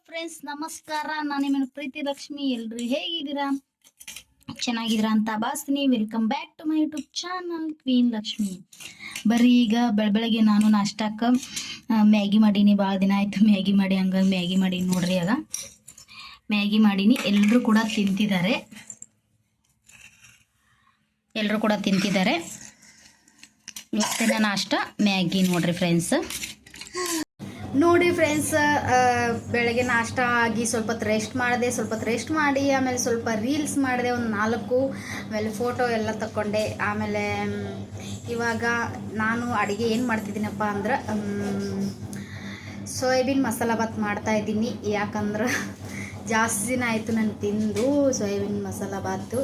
Friends ನಮಸ್ಕಾರ. ನಾನು ನಿಮ್ಮ ಪ್ರೀತಿ ಲಕ್ಷ್ಮಿ. ಎಲ್ರು ಹೇಗಿದ್ದೀರಾ? ಚೆನ್ನಾಗಿದ್ದೀರಾ ಅಂತ ಭಾವಿಸ್ತೀನಿ. Welcome back to my YouTube channel queen Lakshmi. ಬರ್ರಿ ಈಗ ಬೆಳಗ್ಗೆ ನಾನು ನಾಷ್ಟಕ್ಕೆ ಮ್ಯಾಗಿ ಮಾಡೀನಿ. ಭಾಳ ದಿನ ಆಯ್ತು ಮ್ಯಾಗಿ ಮಾಡಿ, ಹಂಗಾಗಿ ಮ್ಯಾಗಿ ಮಾಡೀನಿ ನೋಡ್ರಿ. ಆಗ ಮ್ಯಾಗಿ ಮಾಡೀನಿ. ಎಲ್ಲರೂ ಕೂಡ ತಿಂತಿದ್ದಾರೆ. ಇವತ್ತಿನ ನಾಷ್ಟ ಮ್ಯಾಗಿ ನೋಡ್ರಿ ಫ್ರೆಂಡ್ಸ್. ಬೆಳಗ್ಗೆ ನಾಷ್ಟ ಆಗಿ ಸ್ವಲ್ಪ ರೆಸ್ಟ್ ಮಾಡಿ ಆಮೇಲೆ ಸ್ವಲ್ಪ ರೀಲ್ಸ್ ಮಾಡಿದೆ, ಒಂದು 4. ಆಮೇಲೆ ಫೋಟೋ ಎಲ್ಲ ತಗೊಂಡೆ. ಆಮೇಲೆ ಇವಾಗ ನಾನು ಅಡುಗೆ ಏನು ಮಾಡ್ತಿದ್ದೀನಪ್ಪ ಅಂದ್ರೆ ಸೋಯಾಬೀನ್ ಮಸಾಲ ಬಾತ್ ಮಾಡ್ತಾಯಿದ್ದೀನಿ. ಯಾಕಂದ್ರೆ ಜಾಸ್ತಿ ದಿನ ಆಯಿತು ನಾನು ತಿಂದು ಸೋಯಾಬೀನ್ ಮಸಾಲ ಬಾತು.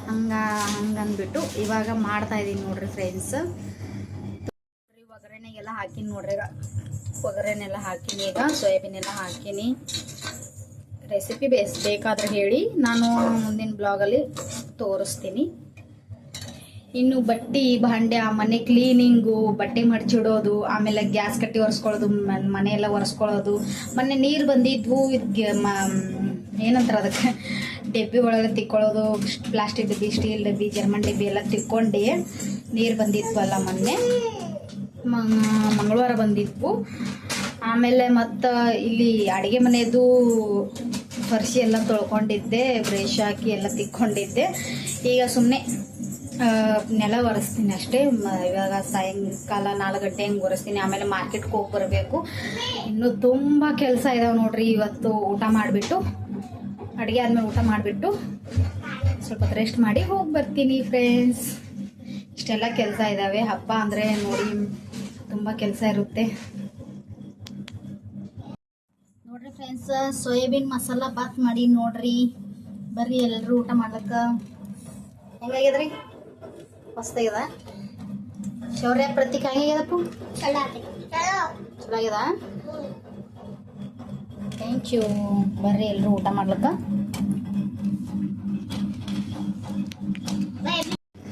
ಹಂಗಂದ್ಬಿಟ್ಟು ಇವಾಗ ಮಾಡ್ತಾಯಿದ್ದೀನಿ ನೋಡ್ರಿ ಫ್ರೆಂಡ್ಸ್. ಒಗ್ಗರಣೆಗೆಲ್ಲ ಹಾಕಿನಿ ನೋಡ್ರಿ. ಒಗ್ಗರಣೆಲ್ಲ ಹಾಕಿನಿ. ಈಗ ಸೋಯಾಬೀನ್ ಎಲ್ಲ ಹಾಕಿನಿ. ರೆಸಿಪಿ ಬೇಕಾದ್ರೆ ಹೇಳಿ, ನಾನು ಮುಂದಿನ ಬ್ಲಾಗಲ್ಲಿ ತೋರಿಸ್ತೀನಿ. ಇನ್ನು ಬಟ್ಟೆ ಭಾಂಡೆ, ಮನೆ ಕ್ಲೀನಿಂಗು, ಬಟ್ಟೆ ಮಡ್ಚಿಡೋದು, ಆಮೇಲೆ ಗ್ಯಾಸ್ ಕಟ್ಟಿ ಒರೆಸ್ಕೊಳ್ಳೋದು, ಮನೆಯೆಲ್ಲ ಒರೆಸ್ಕೊಳ್ಳೋದು. ಮೊನ್ನೆ ನೀರು ಬಂದಿದ್ವು, ಏನಂತಾರೆ ಅದಕ್ಕೆ, ಡಬ್ಬಿ ಒಳಗೆ ತಿಕ್ಕೊಳ್ಳೋದು. ಪ್ಲಾಸ್ಟಿಕ್ ಡಬ್ಬಿ, ಸ್ಟೀಲ್ ಡಬ್ಬಿ, ಜರ್ಮನ್ ಡಬ್ಬಿ ಎಲ್ಲ ತಿಕ್ಕೊಂಡೆ ನೀರು ಬಂದಿದ್ವಲ್ಲ ಮೊನ್ನೆ. ಮಂಗಳವಾರ ಬಂದಿದ್ವು. ಆಮೇಲೆ ಮತ್ತು ಇಲ್ಲಿ ಅಡುಗೆ ಮನೆಯದು ಫರ್ಶಿ ಎಲ್ಲ ತೊಳ್ಕೊಂಡಿದ್ದೆ, ಬ್ರಷ್ ಹಾಕಿ ಎಲ್ಲ ತಿಕ್ಕೊಂಡಿದ್ದೆ. ಈಗ ಸುಮ್ಮನೆ ನೆಲ ಒರೆಸ್ತೀನಿ ಅಷ್ಟೇ. ಇವಾಗ ಸಾಯಂಕಾಲ 4 ಗಂಟೆ ಹಂಗೆ ಒರೆಸ್ತೀನಿ. ಆಮೇಲೆ ಮಾರ್ಕೆಟ್ಗೆ ಹೋಗಿ ಬರಬೇಕು. ಇನ್ನೂ ತುಂಬ ಕೆಲಸ ಇದಾವೆ ನೋಡ್ರಿ. ಇವತ್ತು ಊಟ ಮಾಡಿಬಿಟ್ಟು, ಅಡುಗೆ ಆದಮೇಲೆ ಊಟ ಮಾಡಿಬಿಟ್ಟು ಸ್ವಲ್ಪ ರೆಸ್ಟ್ ಮಾಡಿ ಹೋಗಿ ಬರ್ತೀನಿ ಫ್ರೆಂಡ್ಸ್. ಇಷ್ಟೆಲ್ಲ ಕೆಲಸ ಇದ್ದಾವೆ. ಹಬ್ಬ ಅಂದರೆ ನೋಡಿ ತುಂಬ ಕೆಲಸ ಇರುತ್ತೆ ನೋಡ್ರಿ ಫ್ರೆಂಡ್ಸ್. ಸೋಯಾಬೀನ್ ಮಸಾಲ ಬಾತ್ ಮಾಡಿ ನೋಡ್ರಿ. ಬರ್ರಿ ಎಲ್ಲರೂ ಊಟ ಮಾಡ್ಲಿಕ್ಕೆ. ಹೆಂಗಾಗ್ಯದ್ರಿ? ಮಸ್ತಾಗ್ಯದ. ಶೌರ್ಯ ಪ್ರತೀಕ್ ಹೆಂಗಾಗ್ಯದಪ್ಪು? ಚಲೋ ಆಗ್ಯದ. Thank you. ಬರ್ರಿ ಎಲ್ಲರೂ ಊಟ ಮಾಡ್ಲಿಕ್ಕೆ.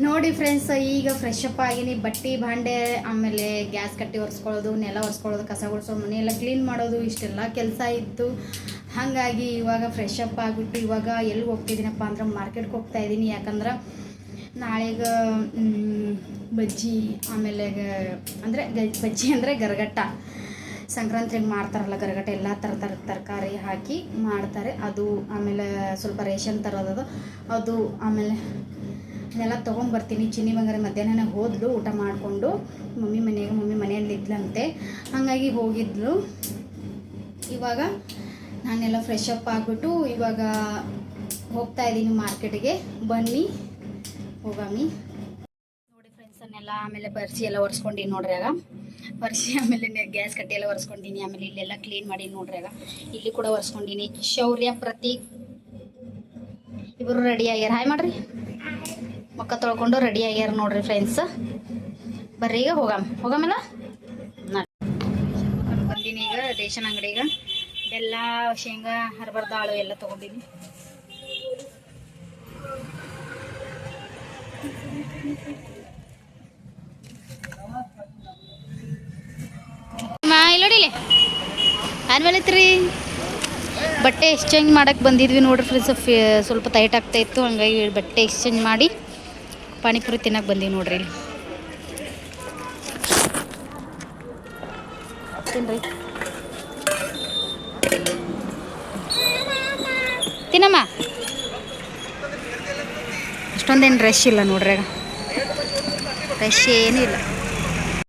ನೋಡಿ ಫ್ರೆಂಡ್ಸ್, ಈಗ ಫ್ರೆಶ್ ಅಪ್ ಆಗಿನಿ. ಬಟ್ಟೆ ಭಾಂಡೆ, ಆಮೇಲೆ ಗ್ಯಾಸ್ ಕಟ್ಟಿ ಒರೆಸ್ಕೊಳ್ಳೋದು, ನೆಲ ಒರೆಸ್ಕೊಳ್ಳೋದು, ಕಸ ಗುಡಿಸೋದು, ಮನೆಯೆಲ್ಲ ಕ್ಲೀನ್ ಮಾಡೋದು, ಇಷ್ಟೆಲ್ಲ ಕೆಲಸ ಇತ್ತು. ಹಾಗಾಗಿ ಇವಾಗ ಫ್ರೆಶ್ ಅಪ್ ಆಗಿಬಿಟ್ಟು ಇವಾಗ ಎಲ್ಲಿ ಹೋಗ್ತಿದ್ದೀನಪ್ಪ ಅಂದ್ರೆ ಮಾರ್ಕೆಟ್ಗೆ ಹೋಗ್ತಾ ಇದ್ದೀನಿ. ಯಾಕಂದ್ರೆ ನಾಳೆಗೆ ಬಜ್ಜಿ, ಆಮೇಲೆ ಬಜ್ಜಿ ಅಂದರೆ ಗರಗಟ್ಟ. ಸಂಕ್ರಾಂತಿಗೆ ಮಾಡ್ತಾರಲ್ಲ ಗರಗಟ್ಟ, ಎಲ್ಲ ಥರದ ತರಕಾರಿ ಹಾಕಿ ಮಾಡ್ತಾರೆ ಅದು. ಆಮೇಲೆ ಸ್ವಲ್ಪ ರೇಷನ್ ತರೋದು ಅದು. ಆಮೇಲೆ ಇದೆಲ್ಲ ತೊಗೊಂಬರ್ತೀನಿ. ಚಿನ್ನಿ ಬಂಗಾರ ಮಧ್ಯಾಹ್ನ ಹೋದ್ಲು ಊಟ ಮಾಡಿಕೊಂಡು. ಮಮ್ಮಿ ಮನೆಯಲ್ಲಿ ಇದ್ಲಂತೆ, ಹಾಗಾಗಿ ಹೋಗಿದ್ಲು. ಇವಾಗ ನಾನೆಲ್ಲ ಫ್ರೆಶ್ ಅಪ್ ಆಗಿಬಿಟ್ಟು ಇವಾಗ ಹೋಗ್ತಾ ಇದ್ದೀನಿ ಮಾರ್ಕೆಟಿಗೆ. ಬನ್ನಿ ಹೋಗಾಮಿ. ನೋಡಿ ಫ್ರೆಂಡ್ಸನ್ನೆಲ್ಲ ಆಮೇಲೆ ಬರ್ಸಿ ಎಲ್ಲ ಒರೆಸ್ಕೊಂಡು ನೋಡ್ರಿ. ಆಗ ಬರ್ಸಿ ಆಮೇಲೆ ಗ್ಯಾಸ್ ಕಟ್ಟಿ ಎಲ್ಲ ಒರೆಸ್ಕೊಂಡಿನಿ. ಆಮೇಲೆ ಇಲ್ಲೆಲ್ಲ ಕ್ಲೀನ್ ಮಾಡಿ ನೋಡ್ರಿ. ಆಗ ಇಲ್ಲಿ ಕೂಡ ಒರೆಸ್ಕೊಂಡಿನಿ. ಶೌರ್ಯ, ಪ್ರತೀಕ್ ಇಬ್ಬರು ರೆಡಿ ಆಗ್ಯಾರ. ಹಾಯ್ ಮಾಡ್ರಿ. ಮುಖ ತೊಳ್ಕೊಂಡು ರೆಡಿ ಆಗ್ಯಾರ ನೋಡ್ರಿ ಫ್ರೆಂಡ್ಸ್. ಬರ್ರಿ ಈಗ ಹೋಗಮಲ್ಲ. ಬಂದೀನಿ ಈಗ ರೇಷನ್ ಅಂಗಡಿಗೆ. ಬೆಲ್ಲ, ಶೇಂಗಾ, ಹರಬರ್ದಾಳು ಎಲ್ಲ ತೊಗೊಂಡಿನಿ. ಇಲ್ಲೋಡಿಲಿ ಆನ್ಮೇಲೆ ಐತ್ರಿ. ಬಟ್ಟೆ ಎಕ್ಸ್ಚೇಂಜ್ ಮಾಡಕ್ಕೆ ಬಂದಿದ್ವಿ ನೋಡ್ರಿ ಫ್ರೆಂಡ್ಸ್. ಸ್ವಲ್ಪ ಟೈಟ್ ಆಗ್ತಾಯಿತ್ತು, ಹಂಗಾಗಿ ಬಟ್ಟೆ ಎಕ್ಸ್ಚೇಂಜ್ ಮಾಡಿ ಪಾನಿಪುರಿ ತಿನ್ನಕ್ಕೆ ಬಂದೀವಿ ನೋಡ್ರಿ. ಇಲ್ಲಿ ತಿನ್ರಿ, ತಿನ್ನಮ್ಮ. ಅಷ್ಟೊಂದೇನು ರಶ್ ಇಲ್ಲ ನೋಡ್ರಿ. ರಶ್ ಏನೂ ಇಲ್ಲ.